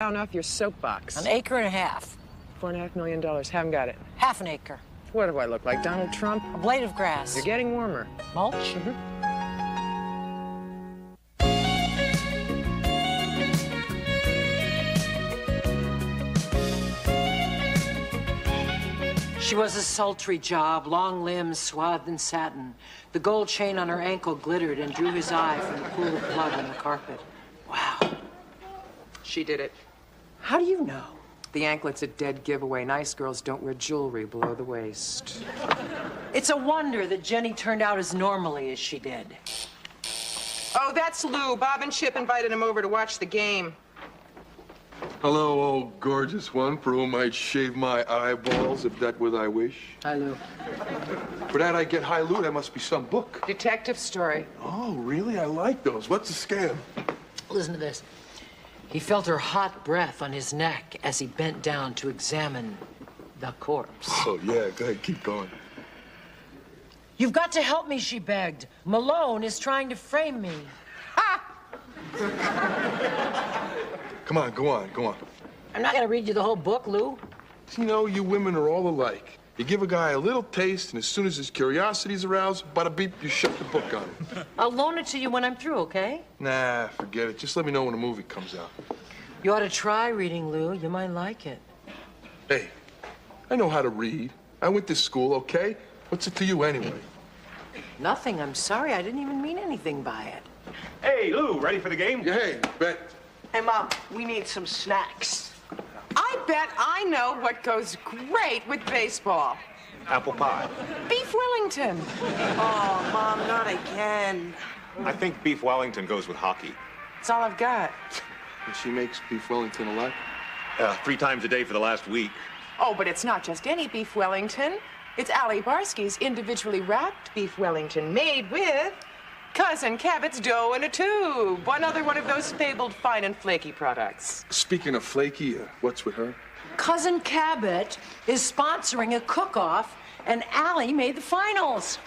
down off your soapbox. An acre and a half. $4.5 million. Haven't got it. Half an acre. What do I look like, Donald Trump? A blade of grass. You're getting warmer. Mulch? She was a sultry job, long limbs swathed in satin. The gold chain on her ankle glittered and drew his eye from the pool of blood on the carpet. Wow. She did it. How do you know? The anklet's a dead giveaway. Nice girls don't wear jewelry below the waist. It's a wonder that Jenny turned out as normally as she did. Oh, that's Lou. Bob and Chip invited him over to watch the game. Hello, old gorgeous one, for whom I'd shave my eyeballs if that were thy wish. Hi, Lou. For that I get high, Lou. That must be some book. Detective story. Oh, really? I like those. What's the scam? Listen to this. He felt her hot breath on his neck as he bent down to examine the corpse. Oh, yeah. Go ahead. Keep going. You've got to help me, she begged. Malone is trying to frame me. Come on. Go on. Go on. I'm not going to read you the whole book, Lou. You know, you women are all alike. You give a guy a little taste, and as soon as his curiosity's aroused, bada beep, you shut the book on him. I'll loan it to you when I'm through, okay? Nah, forget it. Just let me know when a movie comes out. You ought to try reading, Lou. You might like it. Hey, I know how to read. I went to school, okay? What's it to you anyway? Nothing. I'm sorry. I didn't even mean anything by it. Hey, Lou, ready for the game? Yeah, hey, Bet. Hey, Mom, we need some snacks. I bet I know what goes great with baseball. Apple pie. Beef Wellington. Oh, Mom, not again. I think beef Wellington goes with hockey. That's all I've got. And she makes beef Wellington a lot? 3 times a day for the last week. Oh, but it's not just any beef Wellington. It's Allie Barsky's individually wrapped beef Wellington made with Cousin Cabot's dough in a tube. Another one of those fabled fine and flaky products. Speaking of flaky, what's with her? Cousin Cabot is sponsoring a cook-off, and Allie made the finals.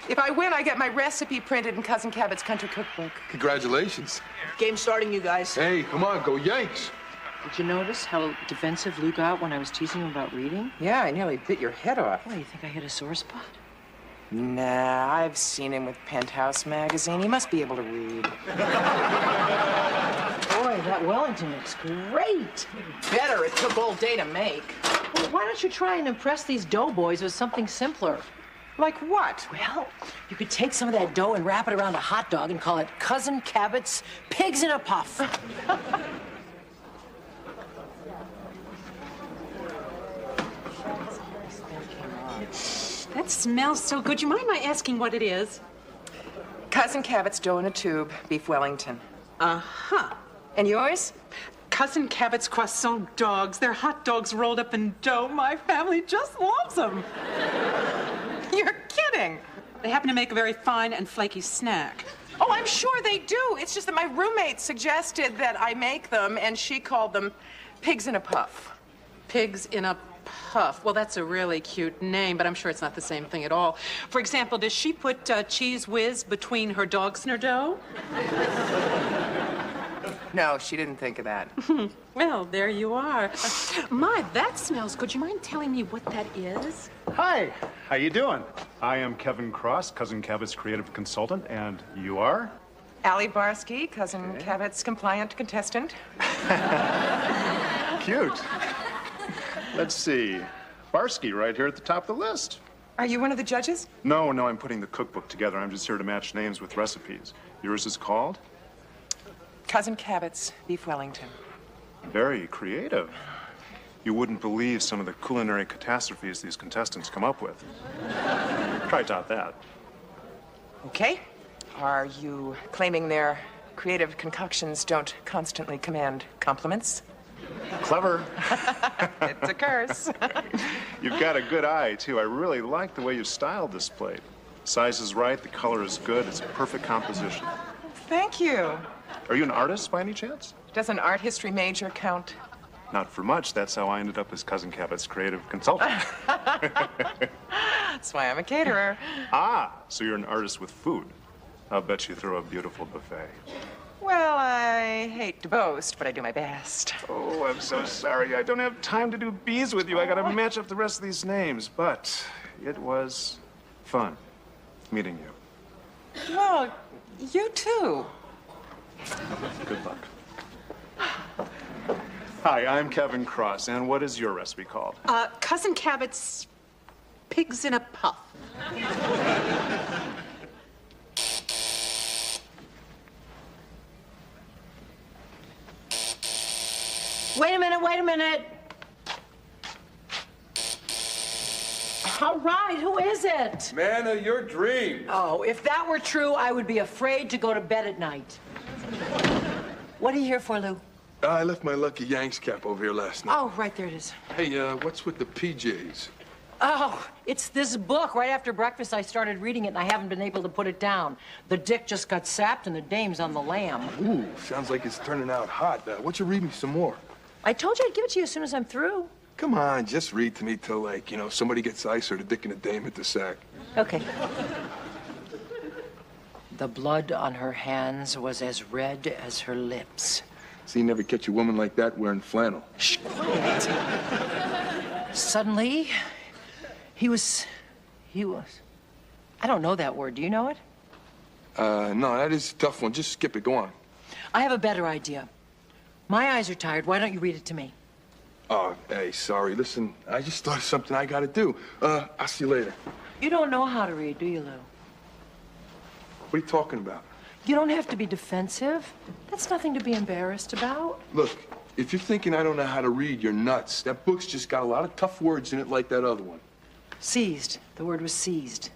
If I win, I get my recipe printed in Cousin Cabot's country cookbook. Congratulations. Game starting, you guys. Hey, come on, go Yanks. Did you notice how defensive Lou got when I was teasing him about reading? Yeah, I nearly bit your head off. What, do you think I hit a sore spot? Nah, I've seen him with Penthouse magazine. He must be able to read. Boy, that Wellington looks great. Better. It took all day to make. Well, why don't you try and impress these doughboys with something simpler? Like what? Well, you could take some of that dough and wrap it around a hot dog and call it Cousin Cabot's Pigs in a Puff. That smells so good. You mind my asking what it is? Cousin Cabot's dough in a tube, beef Wellington. Uh-huh. And yours? Cousin Cabot's croissant dogs. They're hot dogs rolled up in dough. My family just loves them. You're kidding. They happen to make a very fine and flaky snack. Oh, I'm sure they do. It's just that my roommate suggested that I make them, and she called them pigs in a puff. Pigs in a puff. Well, that's a really cute name, but I'm sure it's not the same thing at all. For example, does she put Cheese Whiz between her dogs and her dough? No, she didn't think of that. Well, there you are. My, that smells good. You mind telling me what that is? Hi, how you doing? I am Kevin Cross, Cousin Cabot's creative consultant, and you are? Allie Barsky, Cousin Cabot's compliant contestant. Cute. Let's see. Barsky right here at the top of the list. Are you one of the judges? No, I'm putting the cookbook together. I'm just here to match names with recipes. Yours is called? Cousin Cabot's Beef Wellington. Very creative. You wouldn't believe some of the culinary catastrophes these contestants come up with. Try top that. Okay. Are you claiming their creative concoctions don't constantly command compliments? Clever. It's a curse. You've got a good eye, too. I really like the way you styled this plate. Size is right, the color is good, it's a perfect composition. Thank you. Are you an artist by any chance? Does an art history major count? Not for much. That's how I ended up as Cousin Cabot's creative consultant. That's why I'm a caterer. Ah, so you're an artist with food. I'll bet you throw a beautiful buffet. Well, I hate to boast, but I do my best. Oh, I'm so sorry. I don't have time to do bees with you. I gotta match up the rest of these names. But it was fun meeting you. Well, you too. Good luck. Hi, I'm Kevin Cross, and what is your recipe called? Cousin Cabot's pigs in a puff. Wait a minute, wait a minute. All right, who is it? Man of your dreams. Oh, if that were true, I would be afraid to go to bed at night. What are you here for, Lou? I left my lucky Yanks cap over here last night. Oh, right there it is. Hey, what's with the PJs? Oh, it's this book. Right after breakfast, I started reading it, and I haven't been able to put it down. The dick just got sapped, and the dame's on the lamb. Ooh, sounds like it's turning out hot. Why don't you read me some more? I told you I'd give it to you as soon as I'm through. Come on, just read to me till, like, somebody gets ice or the dick and a dame hit the sack. Okay. The blood on her hands was as red as her lips. See, you never catch a woman like that wearing flannel. Shh, quiet. Suddenly, he was... I don't know that word. Do you know it? No, that is a tough one. Just skip it. Go on. I have a better idea. My eyes are tired. Why don't you read it to me? Oh, hey, sorry. Listen, I just thought of something I gotta do. I'll see you later. You don't know how to read, do you, Lou? What are you talking about? You don't have to be defensive. That's nothing to be embarrassed about. Look, if you're thinking I don't know how to read, you're nuts. That book's just got a lot of tough words in it like that other one. Seized. The word was seized.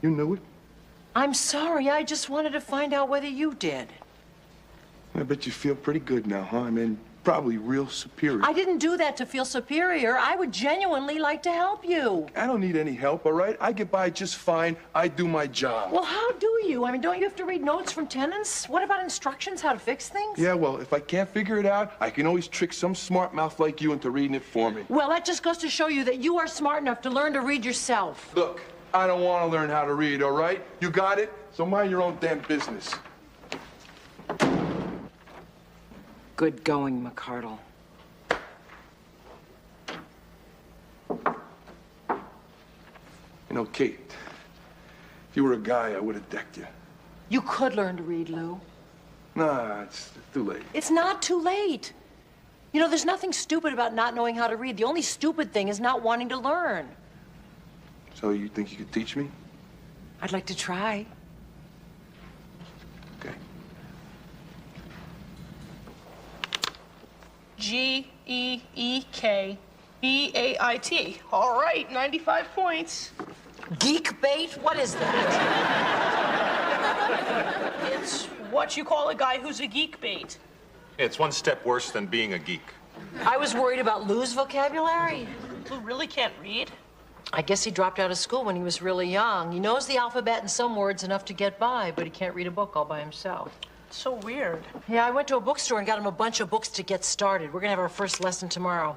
You knew it? I'm sorry. I just wanted to find out whether you did. I bet you feel pretty good now, huh? I mean, probably real superior. I didn't do that to feel superior. I would genuinely like to help you. I don't need any help, all right? I get by just fine. I do my job. Well, how do you? I mean, don't you have to read notes from tenants? What about instructions how to fix things? Yeah, well, if I can't figure it out, I can always trick some smart mouth like you into reading it for me. Well, that just goes to show you that you are smart enough to learn to read yourself. Look, I don't want to learn how to read, all right? You got it? So mind your own damn business. Good going, McCardle. You know, Kate, if you were a guy, I would have decked you. You could learn to read, Lou. Nah, it's too late. It's not too late. You know, there's nothing stupid about not knowing how to read. The only stupid thing is not wanting to learn. So you think you could teach me? I'd like to try. Okay. Geekbait. All right, 95 points. Geek bait? What is that? It's what you call a guy who's a geek bait. It's one step worse than being a geek. I was worried about Lou's vocabulary. Who really can't read? I guess he dropped out of school when he was really young. He knows the alphabet and some words enough to get by, but he can't read a book all by himself. So weird. Yeah, I went to a bookstore and got him a bunch of books to get started. We're gonna have our first lesson tomorrow.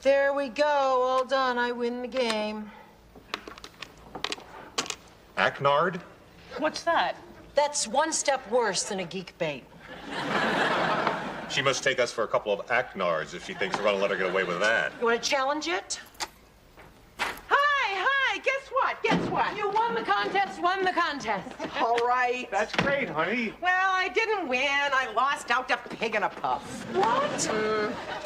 There we go, all done. I win the game. Acknard? What's that? That's one step worse than a geek bait. She must take us for a couple of Acknards if she thinks we're gonna let her get away with that. You wanna challenge it? Hi, guess what? You won the contest, won the contest. All right. That's great, honey. Well, I didn't win. I lost out to Pig in a Puff. What?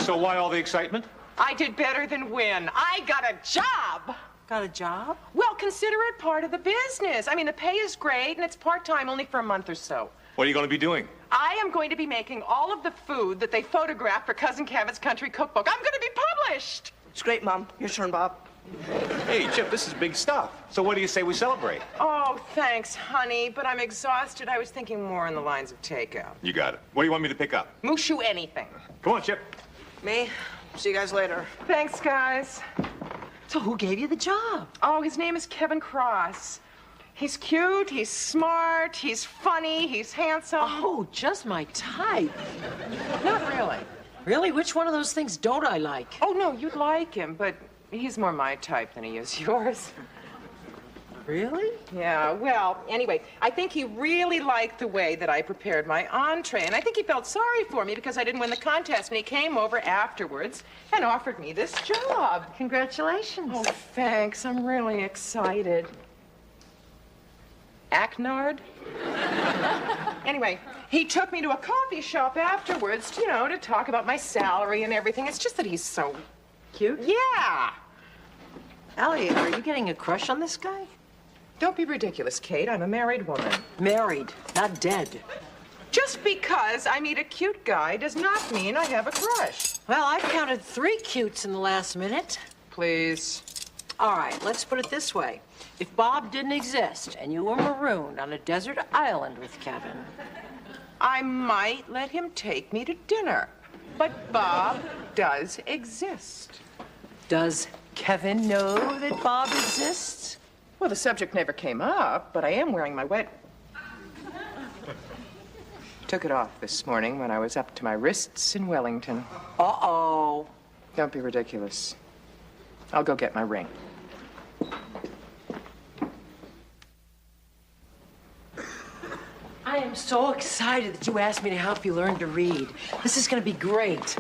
So why all the excitement? I did better than win. I got a job. Got a job? Well, consider it part of the business. I mean, the pay is great, and it's part-time only for a month or so. What are you going to be doing? I am going to be making all of the food that they photographed for Cousin Cabot's Country Cookbook. I'm going to be published. It's great, Mom. Your turn, Bob. Hey, Chip, this is big stuff. So what do you say we celebrate? Oh, thanks, honey, but I'm exhausted. I was thinking more on the lines of takeout. You got it. What do you want me to pick up? Mushu anything. Come on, Chip. Me? See you guys later. Thanks, guys. So who gave you the job? Oh, his name is Kevin Cross. He's cute, he's smart, he's funny, he's handsome. Oh, just my type. Not really. Really? Which one of those things don't I like? Oh, no, you'd like him, but he's more my type than he is yours. Really? Yeah, well, anyway, I think he really liked the way that I prepared my entree, and I think he felt sorry for me because I didn't win the contest, and he came over afterwards and offered me this job. Congratulations. Oh, thanks. I'm really excited. Acknard? Anyway, he took me to a coffee shop afterwards, you know, to talk about my salary and everything. It's just that he's so Cute? Yeah. Allie, are you getting a crush on this guy? Don't be ridiculous, Kate. I'm a married woman. Married, not dead. Just because I meet a cute guy does not mean I have a crush. Well, I've counted 3 cutes in the last minute. Please. All right, let's put it this way. If Bob didn't exist and you were marooned on a desert island with Kevin, I might let him take me to dinner. But Bob does exist. does Kevin know that Bob exists? Well, the subject never came up, but I am wearing my Took it off this morning when I was up to my wrists in Wellington. Uh-oh. Don't be ridiculous. I'll go get my ring. I am so excited that you asked me to help you learn to read. This is going to be great.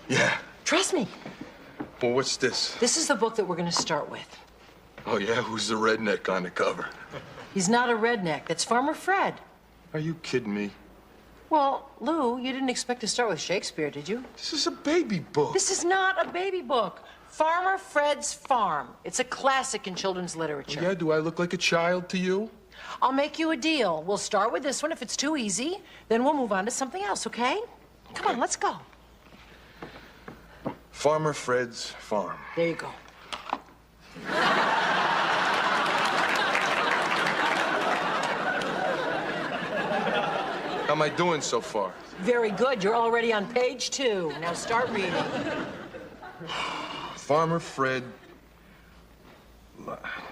Yeah. Trust me. Well, what's this? This is the book that we're going to start with. Oh, yeah? Who's the redneck on the cover? He's not a redneck. That's Farmer Fred. Are you kidding me? Well, Lou, you didn't expect to start with Shakespeare, did you? This is a baby book. This is not a baby book. Farmer Fred's Farm. It's a classic in children's literature. Yeah, do I look like a child to you? I'll make you a deal. We'll start with this one. If it's too easy, then we'll move on to something else, okay? Come on, let's go. Farmer Fred's Farm. There you go. How am I doing so far? Very good. You're already on page 2. Now start reading. Farmer Fred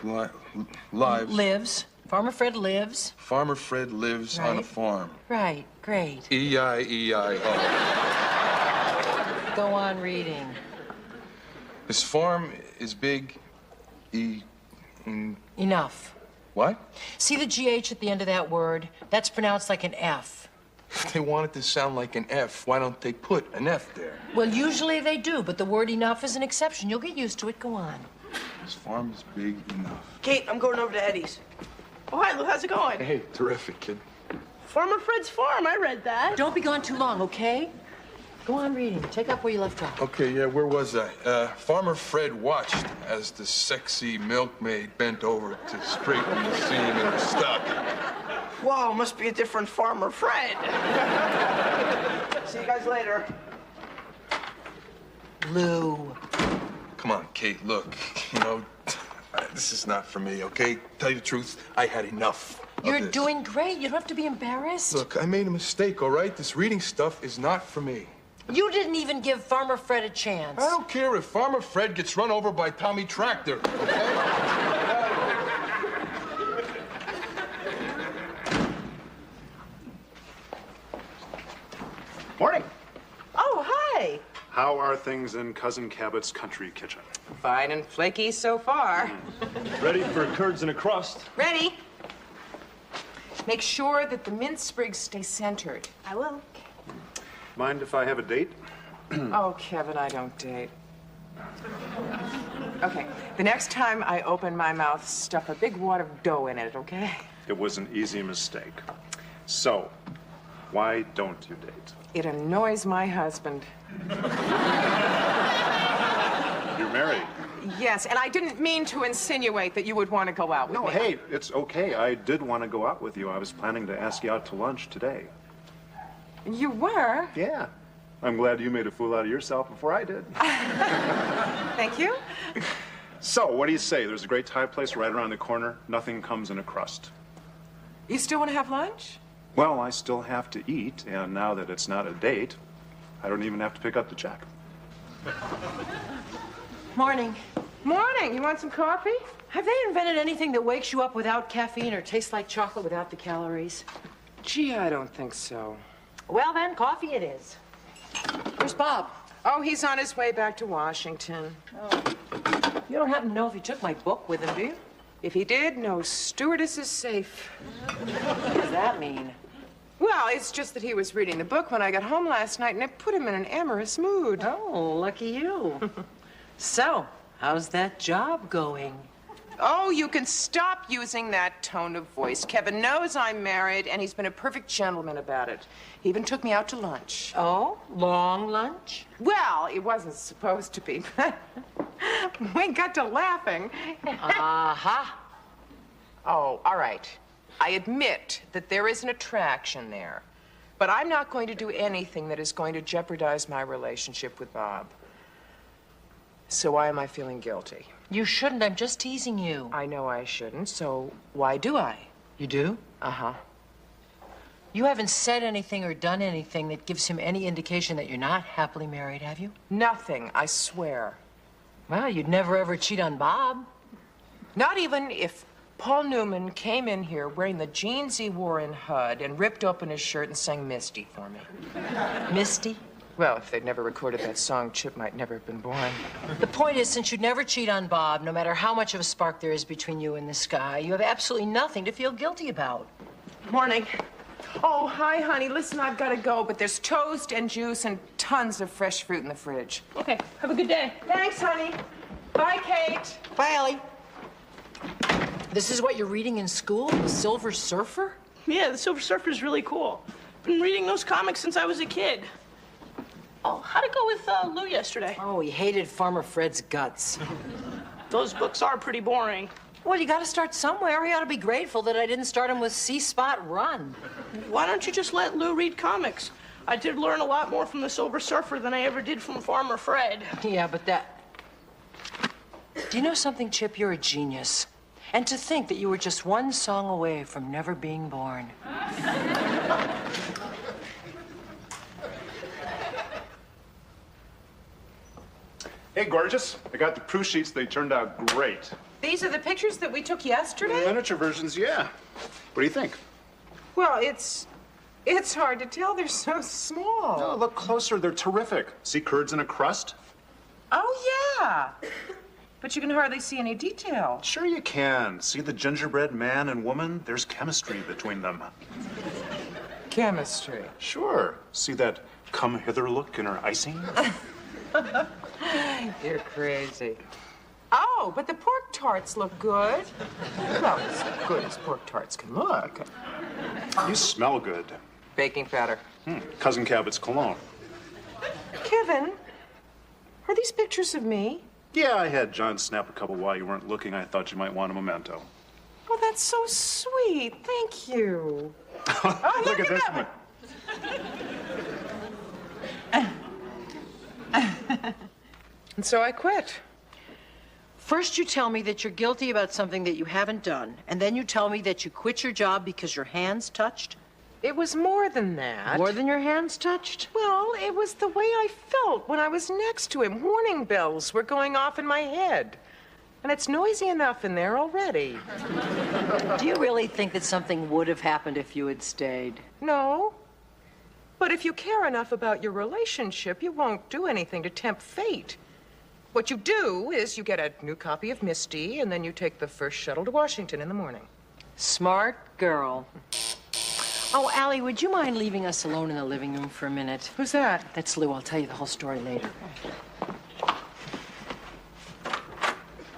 lives. Lives. Farmer Fred lives. Farmer Fred lives on a Right. farm. Right. Great. E-I-E-I-O. Go on reading. His farm is big. Enough. What? See the GH at the end of that word? That's pronounced like an F. If they want it to sound like an F, why don't they put an F there? Well, usually they do, but the word enough is an exception. You'll get used to it. Go on. His farm is big enough. Kate, I'm going over to Eddie's. Oh, hi, Lou. How's it going? Hey, terrific, kid. Farmer Fred's Farm. I read that. Don't be gone too long, okay? Go on reading. Take up where you left off. Okay, yeah, where was I? Farmer Fred watched as the sexy milkmaid bent over to straighten the seam in her stock. Wow, must be a different Farmer Fred. See you guys later. Lou. Come on, Kate, look, you know, this is not for me, okay? Tell you the truth, I had enough of You're this. doing great. You don't have to be embarrassed. Look, I made a mistake, all right? This reading stuff is not for me. You didn't even give Farmer Fred a chance. I don't care if Farmer Fred gets run over by Tommy Tractor, okay? Morning. Oh, hi. How are things in Cousin Cabot's country kitchen? Fine and flaky so far. Ready for curds and a crust. Ready? Make sure that the mint sprigs stay centered. I will. Mind if I have a date? Oh, Kevin, I don't date. Okay, the next time I open my mouth, stuff a big wad of dough in it, okay? It was an easy mistake. So, why don't you date? It annoys my husband. You're married. Yes, and I didn't mean to insinuate that you would want to go out with No, me. hey, it's okay. I did want to go out with you. I was planning to ask you out to lunch today. You were? Yeah. I'm glad you made a fool out of yourself before I did. Thank you. So, what do you say? There's a great Thai place right around the corner. Nothing comes in a crust. You still want to have lunch? Well, I still have to eat, and now that it's not a date, I don't even have to pick up the check. Morning. Morning. You want some coffee? Have they invented anything that wakes you up without caffeine or tastes like chocolate without the calories? Gee, I don't think so. Well, then, coffee it is. Where's Bob? Oh, he's on his way back to Washington. You don't happen to know if he took my book with him, do you? If he did, no stewardess is safe. What does that mean? Well, it's just that he was reading the book when I got home last night, and it put him in an amorous mood. Oh, lucky you. So, how's that job going? Oh, you can stop using that tone of voice. Kevin knows I'm married, and he's been a perfect gentleman about it. He even took me out to lunch. Oh, long lunch? Well, it wasn't supposed to be, but we got to laughing. Aha. Oh, all right. I admit that there is an attraction there, but I'm not going to do anything that is going to jeopardize my relationship with Bob. So why am I feeling guilty? You shouldn't. I'm just teasing you. I know I shouldn't, so why do I? You do? Uh-huh. You haven't said anything or done anything that gives him any indication that you're not happily married, have you? Nothing, I swear. Well, you'd never ever cheat on Bob. Not even if Paul Newman came in here wearing the jeans he wore in HUD and ripped open his shirt and sang Misty for me. Misty? Well, if they'd never recorded that song, Chip might never have been born. The point is, since you'd never cheat on Bob, no matter how much of a spark there is between you and this guy, you have absolutely nothing to feel guilty about. Morning. Oh, hi, honey. Listen, I've got to go, but there's toast and juice and tons of fresh fruit in the fridge. Okay, have a good day. Thanks, honey. Bye, Kate. Bye, Allie. This is what you're reading in school? The Silver Surfer? Yeah, the Silver Surfer is really cool. Been reading those comics since I was a kid. Oh, how'd it go with Lou yesterday? Oh, he hated Farmer Fred's guts. Those books are pretty boring. Well, you gotta start somewhere. He ought to be grateful that I didn't start him with C-Spot Run. Why don't you just let Lou read comics? I did learn a lot more from the Silver Surfer than I ever did from Farmer Fred. Yeah, but that... Do you know something, Chip? You're a genius. And to think that you were just one song away from never being born. Hey, gorgeous. I got the proof sheets. They turned out great. These are the pictures that we took yesterday? Miniature versions, yeah. What do you think? Well, it's hard to tell. They're so small. Oh, look closer. They're terrific. See curds in a crust? Oh, yeah. But you can hardly see any detail. Sure you can. See the gingerbread man and woman? There's chemistry between them. Chemistry. Sure. See that come hither look in her icing? You're crazy. Oh, but the pork tarts look good. Well, as good as pork tarts can look. You smell good. Baking powder. Cousin Cabot's cologne. Kevin, are these pictures of me? Yeah, I had John snap a couple while you weren't looking. I thought you might want a memento. Oh, that's so sweet. Thank you. Oh, Look at this one. And so I quit. First you tell me that you're guilty about something that you haven't done, and then you tell me that you quit your job because your hands touched? It was more than that. More than your hands touched? Well, it was the way I felt when I was next to him. Warning bells were going off in my head. And it's noisy enough in there already. Do you really think that something would have happened if you had stayed? No. But if you care enough about your relationship, you won't do anything to tempt fate. What you do is you get a new copy of Misty, and then you take the first shuttle to Washington in the morning. Smart girl. Oh, Allie, would you mind leaving us alone in the living room for a minute? Who's that? That's Lou. I'll tell you the whole story later.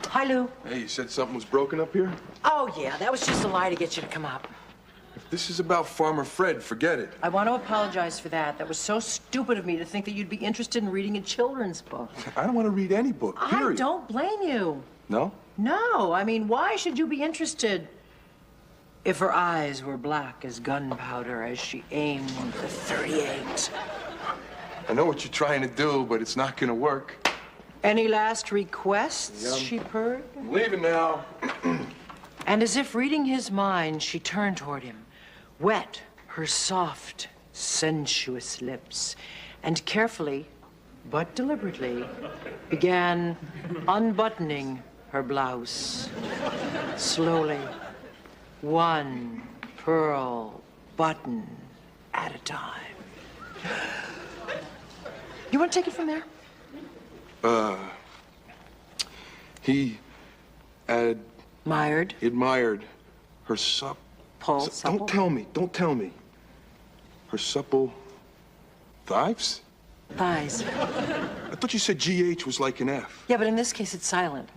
Hi, Lou. Hey, you said something was broken up here? Oh, yeah, that was just a lie to get you to come up. If this is about Farmer Fred, forget it. I want to apologize for that. That was so stupid of me to think that you'd be interested in reading a children's book. I don't want to read any book, period. I don't blame you. No? No, I mean, why should you be interested if her eyes were black as gunpowder as she aimed the .38? I know what you're trying to do, but it's not going to work. Any last requests, she purred? I'm leaving now. And as if reading his mind, she turned toward him, wet her soft, sensuous lips, and carefully, but deliberately, began unbuttoning her blouse. Slowly, one pearl button at a time. You want to take it from there? He had Mired. Admired her Supple. Don't tell me. Her supple thighs? Thighs. I thought you said GH was like an F. Yeah, but in this case, it's silent.